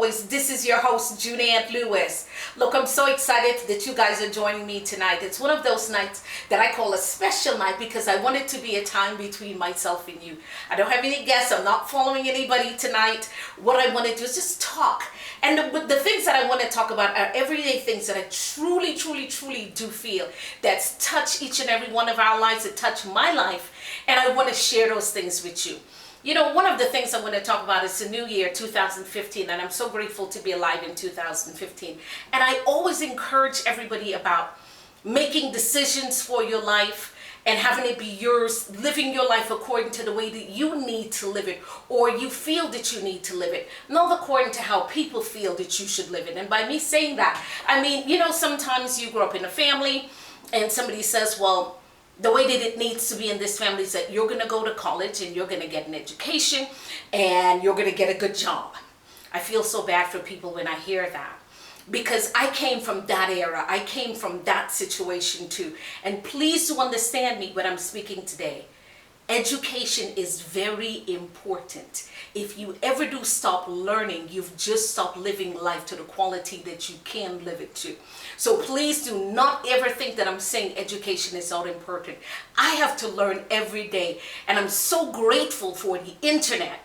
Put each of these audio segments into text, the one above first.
always, this is your host, Juneann Lewis. Look, I'm so excited that you guys are joining me tonight. It's one of those nights that I call a special night because I want it to be a time between myself and you. I don't have any guests. I'm not following anybody tonight. What I want to do is just talk. And the things that I want to talk about are everyday things that I truly do feel that's touched each and every one of our lives, that touch my life. And I want to share those things with you. You know, one of the things I want to talk about is the new year, 2015, and I'm so grateful to be alive in 2015. And I always encourage everybody about making decisions for your life and having it be yours, living your life according to the way that you need to live it, or you feel that you need to live it, not according to how people feel that you should live it. And by me saying that, I mean, you know, sometimes you grow up in a family and somebody says, well, the way that it needs to be in this family is that you're going to go to college and you're going to get an education and you're going to get a good job. I feel so bad for people when I hear that, because I came from that era. I came from that situation too. And please do understand me when I'm speaking today. Education is very important. If you ever do stop learning, you've just stopped living life to the quality that you can live it to. So please do not ever think that I'm saying education is not important. I have to learn every day, and I'm so grateful for the internet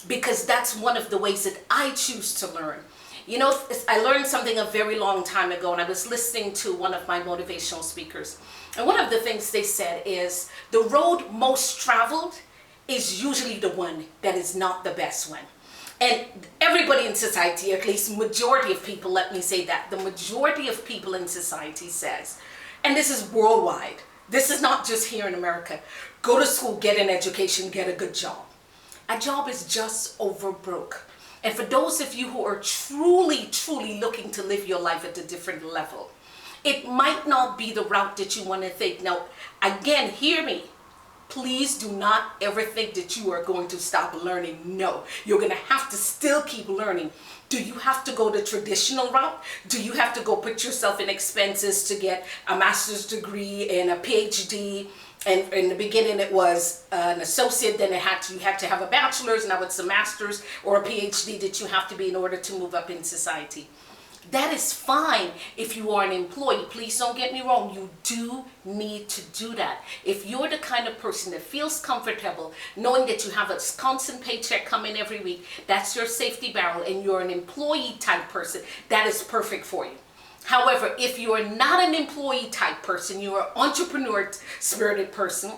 because that's one of the ways that I choose to learn. You know, I learned something a very long time ago, and I was listening to one of my motivational speakers. And one of the things they said is the road most traveled is usually the one that is not the best one. And everybody in society, at least majority of people, let me say that, the majority of people in society says, and this is worldwide, this is not just here in America, go to school, get an education, get a good job. A job is just over broke. And for those of you who are truly looking to live your life at a different level, it might not be the route that you want to take. Now, again, hear me. Please do not ever think that you are going to stop learning. No, you're going to have to still keep learning. Do you have to go the traditional route? Do you have to go put yourself in expenses to get a master's degree and a PhD? And in the beginning it was an associate, then you had to have a bachelor's, now it's a master's or a PhD that you have to be in order to move up in society. That is fine if you are an employee. Please don't get me wrong. You do need to do that. If you're the kind of person that feels comfortable knowing that you have a constant paycheck coming every week, that's your safety barrel, and you're an employee type person, that is perfect for you. However, if you are not an employee type person, you are an entrepreneur spirited person,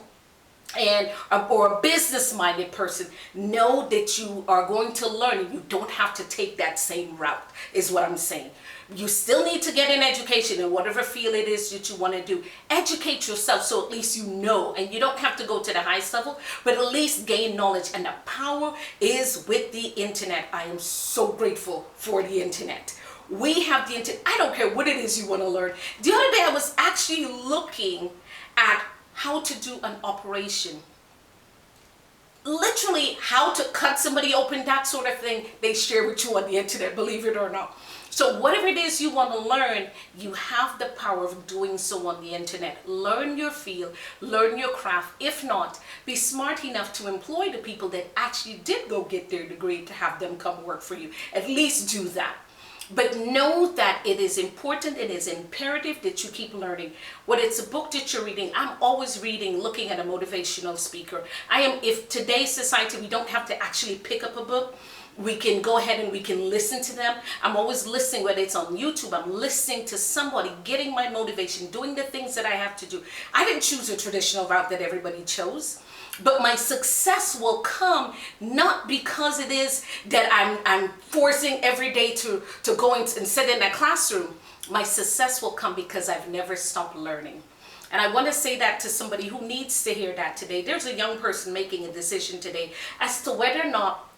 or a business-minded person, know that you are going to learn, and you don't have to take that same route, is what I'm saying. You still need to get an education in whatever field it is that you want to do. Educate yourself so at least you know, and you don't have to go to the highest level, but at least gain knowledge. And the power is with the internet. I am so grateful for the internet. We have the internet. I don't care what it is you want to learn. The other day I was actually looking at how to do an operation. Literally how to cut somebody open, that sort of thing, they share with you on the internet, believe it or not. So whatever it is you want to learn, you have the power of doing so on the internet. Learn your field, learn your craft. If not, be smart enough to employ the people that actually did go get their degree to have them come work for you. At least do that. But know that it is important, it is imperative that you keep learning. Whether it's a book that you're reading, I'm always reading, looking at a motivational speaker. If today's society, we don't have to actually pick up a book. We can go ahead and we can listen to them. I'm always listening, whether it's on YouTube, I'm listening to somebody, getting my motivation, doing the things that I have to do. I didn't choose a traditional route that everybody chose. But my success will come not because it is that I'm forcing every day to go and sit in a classroom. My success will come because I've never stopped learning. And I want to say that to somebody who needs to hear that today. There's a young person making a decision today as to whether or not,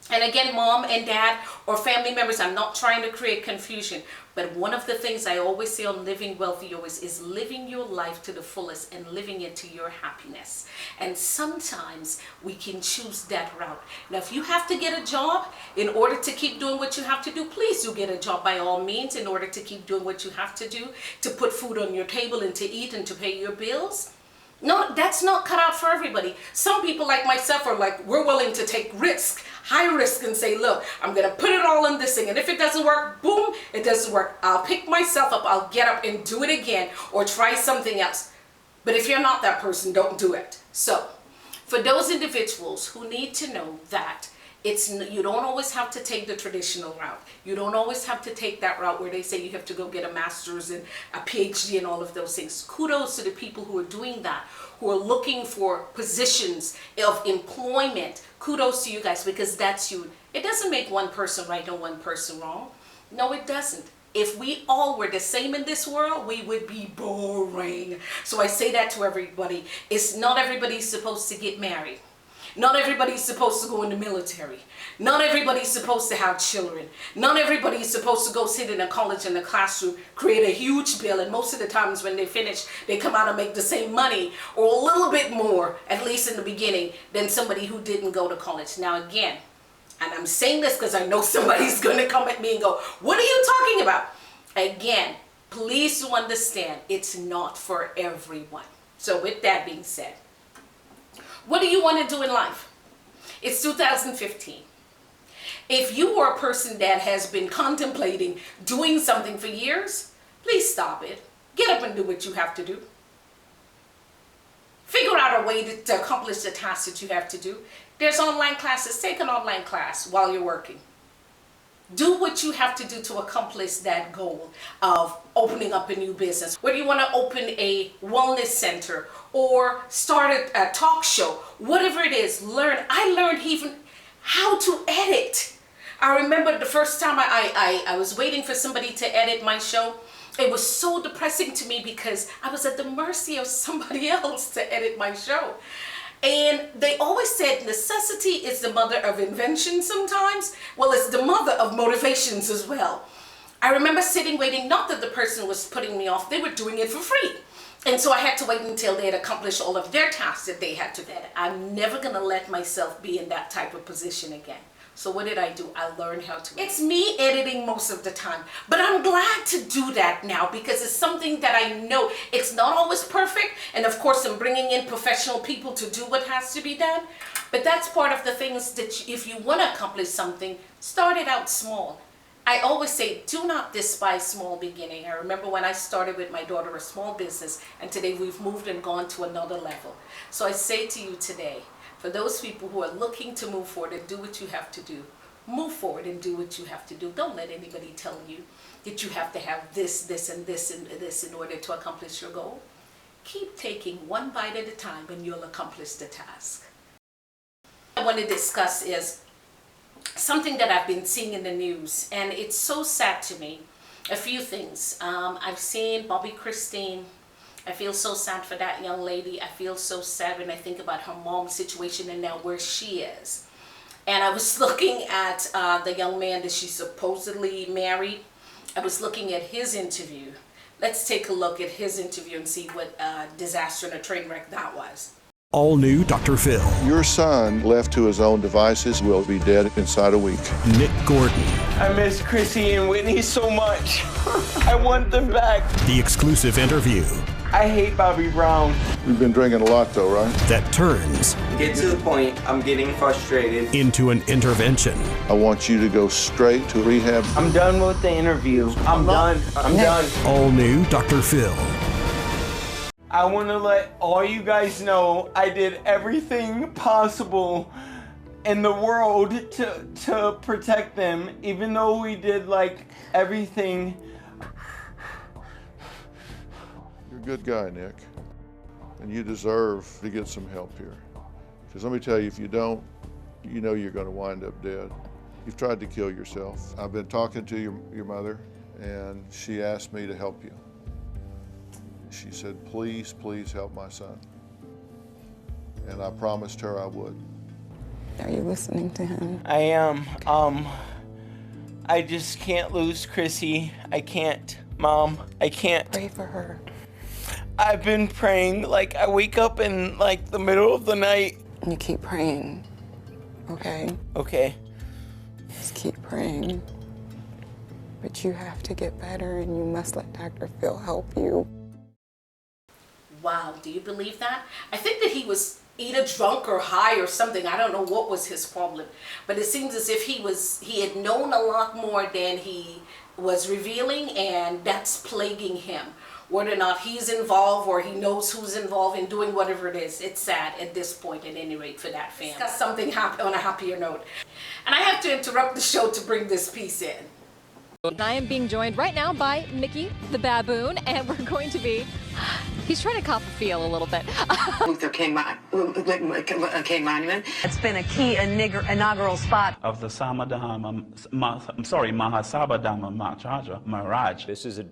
and again, mom and dad or family members, I'm not trying to create confusion, but one of the things I always say on Living Wealthy always is living your life to the fullest and living it to your happiness. And sometimes we can choose that route. Now, if you have to get a job in order to keep doing what you have to do, please do get a job by all means in order to keep doing what you have to do, to put food on your table and to eat and to pay your bills. No, that's not cut out for everybody. Some people like myself are like, we're willing to take risk, high risk, and say, look, I'm going to put it all in this thing. And if it doesn't work, boom, it doesn't work. I'll pick myself up, I'll get up and do it again or try something else. But if you're not that person, don't do it. So for those individuals who need to know that you don't always have to take the traditional route. You don't always have to take that route where they say you have to go get a master's and a PhD and all of those things. Kudos to the people who are doing that, who are looking for positions of employment. Kudos to you guys, because that's you. It doesn't make one person right and one person wrong. No, it doesn't. If we all were the same in this world, we would be boring. So I say that to everybody. It's not everybody's supposed to get married. Not everybody's supposed to go in the military. Not everybody's supposed to have children. Not everybody's supposed to go sit in a college in a classroom, create a huge bill, and most of the times when they finish, they come out and make the same money or a little bit more, at least in the beginning, than somebody who didn't go to college. Now again, and I'm saying this because I know somebody's going to come at me and go, what are you talking about? Again, please do understand, it's not for everyone. So with that being said, what do you want to do in life? It's 2015. If you are a person that has been contemplating doing something for years, please stop it. Get up and do what you have to do. Figure out a way to accomplish the tasks that you have to do. There's online classes. Take an online class while you're working. Do what you have to do to accomplish that goal of opening up a new business. Whether you want to open a wellness center or start a talk show, whatever it is, learn. I learned even how to edit. I remember the first time I was waiting for somebody to edit my show. It was so depressing to me because I was at the mercy of somebody else to edit my show. And they always said necessity is the mother of invention sometimes. Well, it's the mother of motivations as well. I remember sitting waiting, not that the person was putting me off, they were doing it for free. And so I had to wait until they had accomplished all of their tasks that they had to edit. I'm never gonna let myself be in that type of position again. So what did I do? I learned how to. It's me editing most of the time, but I'm glad to do that now because it's something that I know it's not always perfect. And of course, I'm bringing in professional people to do what has to be done. But that's part of the things that if you want to accomplish something, start it out small. I always say, do not despise small beginning. I remember when I started with my daughter a small business, and today we've moved and gone to another level. So I say to you today, for those people who are looking to move forward and do what you have to do, move forward and do what you have to do. Don't let anybody tell you that you have to have this, this, and this, and this in order to accomplish your goal. Keep taking one bite at a time and you'll accomplish the task. What I want to discuss is something that I've been seeing in the news, and it's so sad to me. A few things. I've seen Bobby Christine. I feel so sad for that young lady. I feel so sad when I think about her mom's situation and now where she is. And I was looking at the young man that she supposedly married. I was looking at his interview. Let's take a look at his interview and see what disaster and a train wreck that was. All new Dr. Phil. Your son, left to his own devices, will be dead inside a week. Nick Gordon. I miss Chrissy and Whitney so much. I want them back. The exclusive interview. I hate Bobby Brown. You've been drinking a lot though, right? That turns. Get to the point. I'm getting frustrated. Into an intervention. I want you to go straight to rehab. I'm done with the interview. I'm done. All new Dr. Phil. I want to let all you guys know I did everything possible in the world to protect them, even though we did like everything. You're a good guy, Nick, and you deserve to get some help here. Because let me tell you, if you don't, you know you're going to wind up dead. You've tried to kill yourself. I've been talking to your mother, and she asked me to help you. She said, please, please help my son. And I promised her I would. Are you listening to him? I am. I just can't lose Chrissy. I can't. Mom, I can't. Pray for her. I've been praying, like I wake up in like the middle of the night. You keep praying, okay? Okay. Just keep praying. But you have to get better and you must let Dr. Phil help you. Wow, do you believe that? I think that he was either drunk or high or something. I don't know what was his problem. But it seems as if he had known a lot more than he was revealing, and that's plaguing him. Whether or not he's involved or he knows who's involved in doing whatever it is, it's sad at this point, at any rate, for that family. Discuss something on a happier note. And I have to interrupt the show to bring this piece in. I am being joined right now by Mickey the baboon, and we're going to be, he's trying to cop a feel a little bit. Luther King Monument. It's been a key inaugural spot of the Mahasabadama Maharaj. This is a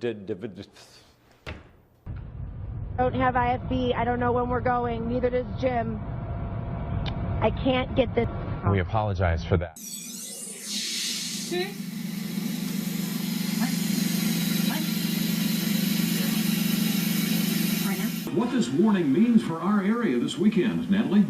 don't have IFB. I don't know when we're going. Neither does Jim. I can't get this. We apologize for that. What this warning means for our area this weekend, Natalie?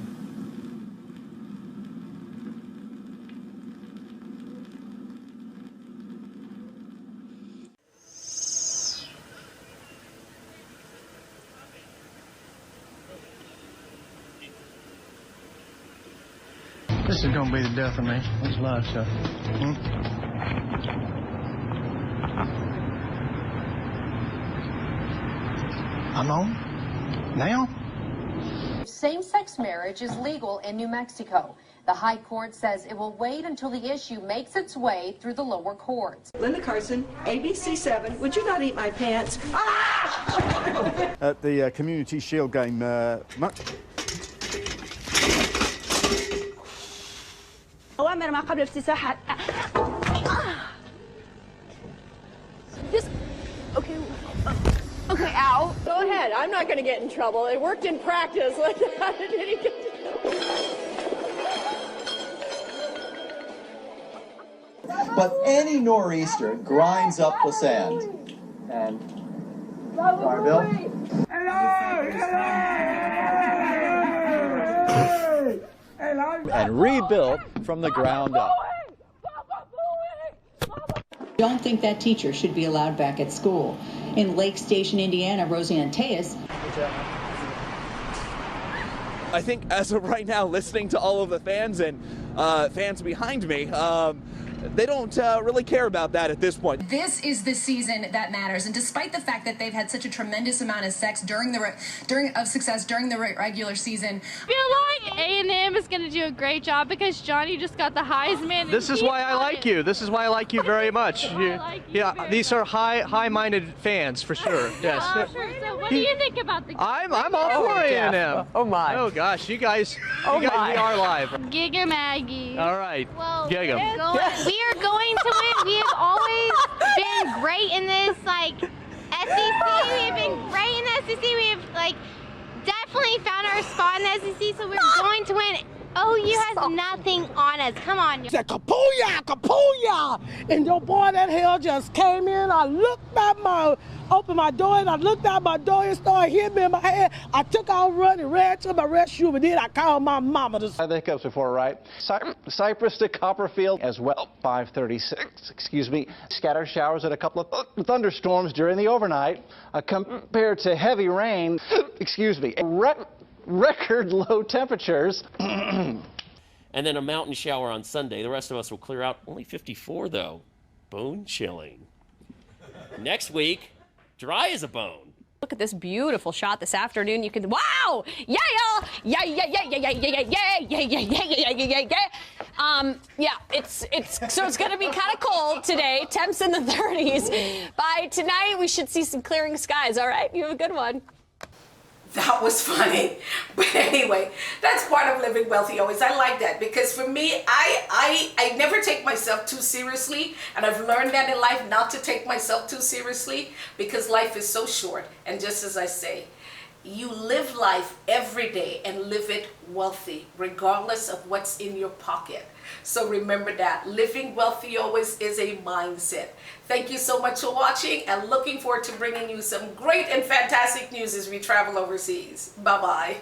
This is gonna be the death of me. There's a lot of stuff. I'm on? Now? Same-sex marriage is legal in New Mexico. The High Court says it will wait until the issue makes its way through the lower courts. Linda Carson, ABC7, would you not eat my pants? Ah! At the Community Shield game, أوامر ما قبل افتتاح. This. Okay. Okay, ow. Go ahead. I'm not going to get in trouble. It worked in practice. How did he get But any nor'easter grinds up the sand. And sorry, Bill. And rebuilt from the ground up. Don't think that teacher should be allowed back at school. In Lake Station, Indiana, Roseanne Tejas. I think as of right now, listening to all of the fans and fans behind me, they don't really care about that at this point. This is the season that matters, and despite the fact that they've had such a tremendous amount of success during the regular season, I feel like A&M is going to do a great job because Johnny just got the Heisman. This is why I like you. This is why I like you very much. These are high-minded fans for sure. Yes. Sure. So what do you think about the game? I'm all for A&M. Oh my. Oh gosh, you guys we are live. Giga Maggie. All right. Well, Giga. We are going to win. We have always been great in this, like, SEC. We have been great in the SEC. We have, like, definitely found our spot in the SEC, so we're going to win. OU has nothing on us. Come on. Kapooyah, kapooyah! And your boy that hell just came in. I looked at opened my door, and I looked out my door and started hitting me in my head. I took out running, ran to my rescue, and then I called my mama. I think hiccups before, right? Cypress to Copperfield as well. 5:36, excuse me. Scattered showers and a couple of thunderstorms during the overnight. Compared to heavy rain, excuse me, record low temperatures. And then a mountain shower on Sunday. The rest of us will clear out. Only 54, though. Bone chilling. Next week, dry as a bone. Look at this beautiful shot this afternoon. You can, wow! Yeah, y'all! Yeah. It's gonna be kind of cold today. Temps in the 30s. By tonight, we should see some clearing skies. All right, you have a good one. That was funny. But anyway, that's part of living wealthy always. I like that because for me, I never take myself too seriously, and I've learned that in life not to take myself too seriously because life is so short. And just as I say, you live life every day and live it wealthy, regardless of what's in your pocket. So remember that living wealthy always is a mindset. Thank you so much for watching, and looking forward to bringing you some great and fantastic news as we travel overseas. Bye-bye.